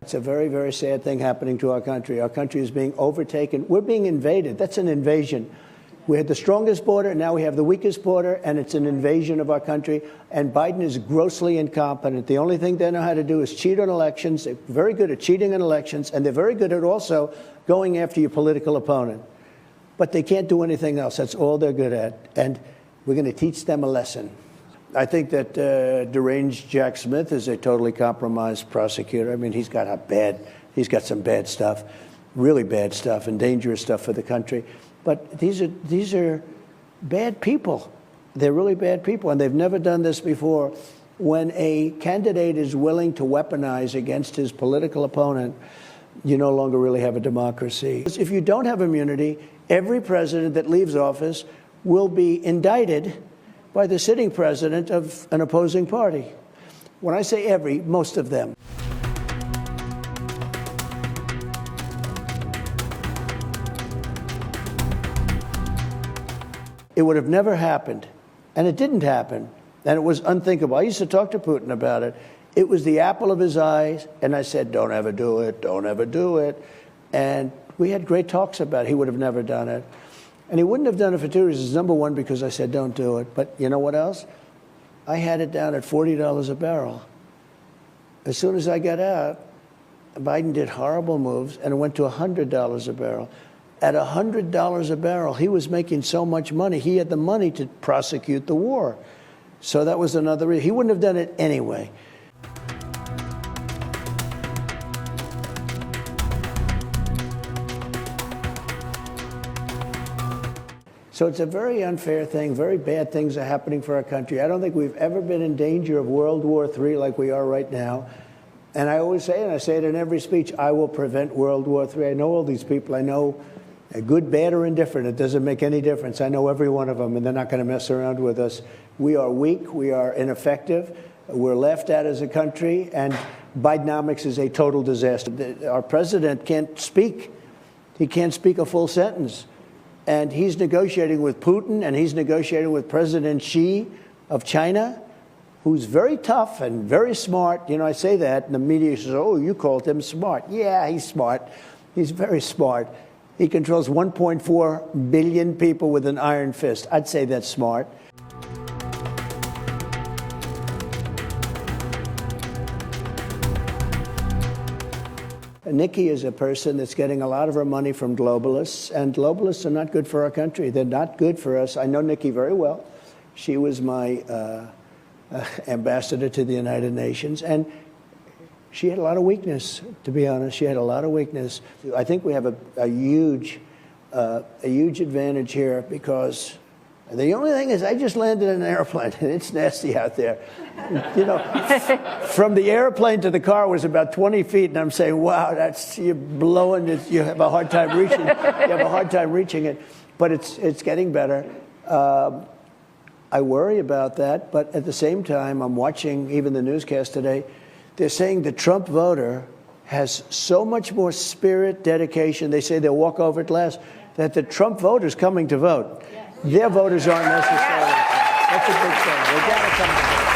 It's a very, very sad thing happening to our country. Our country is being overtaken. We're being invaded. That's an invasion. We had the strongest border, now we have the weakest border, and it's an invasion of our country. And Biden is grossly incompetent. The only thing they know how to do is cheat on elections. They're very good at cheating on elections, and they're very good at also going after your political opponent. But they can't do anything else. That's all they're good at. And we're going to teach them a lesson. I think that deranged Jack Smith is a totally compromised prosecutor. I mean, he's got some bad stuff, really bad stuff, and dangerous stuff for the country. But these are bad people. They're really bad people, and they've never done this before. When a candidate is willing to weaponize against his political opponent, you no longer really have a democracy. If you don't have immunity, every president that leaves office will be indicted by the sitting president of an opposing party. When I say every, most of them. It would have never happened, and it didn't happen, and it was unthinkable. I used to talk to Putin about it. It was the apple of his eyes, and I said, don't ever do it, don't ever do it. And we had great talks about it. He would have never done it. And he wouldn't have done it for two reasons. Number one, because I said, don't do it. But you know what else? I had it down at $40 a barrel. As soon as I got out, Biden did horrible moves, and it went to $100 a barrel. At $100 a barrel, he was making so much money. He had the money to prosecute the war. So that was another reason. He wouldn't have done it anyway. So it's a very unfair thing. Very bad things are happening for our country. I don't think we've ever been in danger of World War III like we are right now. And I always say, and I say it in every speech, I will prevent World War III. I know all these people. I know good, bad, or indifferent. It doesn't make any difference. I know every one of them, and they're not going to mess around with us. We are weak. We are ineffective. We're laughed at as a country, and Bidenomics is a total disaster. Our president can't speak. He can't speak a full sentence. And he's negotiating with Putin, and he's negotiating with President Xi of China, who's very tough and very smart. You know, I say that, and the media says, oh, you called him smart. Yeah, he's smart. He's very smart. He controls 1.4 billion people with an iron fist. I'd say that's smart. Nikki is a person that's getting a lot of her money from globalists, and globalists are not good for our country. They're not good for us. I know Nikki very well. She was my ambassador to the United Nations, and she had a lot of weakness, to be honest. She had a lot of weakness. I think we have a huge advantage here because the only thing is I just landed in an airplane, and it's nasty out there. You know, from the airplane to the car was about 20 feet, and I'm saying, wow, you're blowing it. You have a hard time reaching. You have a hard time reaching it, but it's getting better. I worry about that, but at the same time, I'm watching even the newscast today. They're saying the Trump voter has so much more spirit, dedication. They say they'll walk over at last, that the Trump voter's coming to vote. Their voters aren't necessarily. That's a big thing. They gotta come to vote.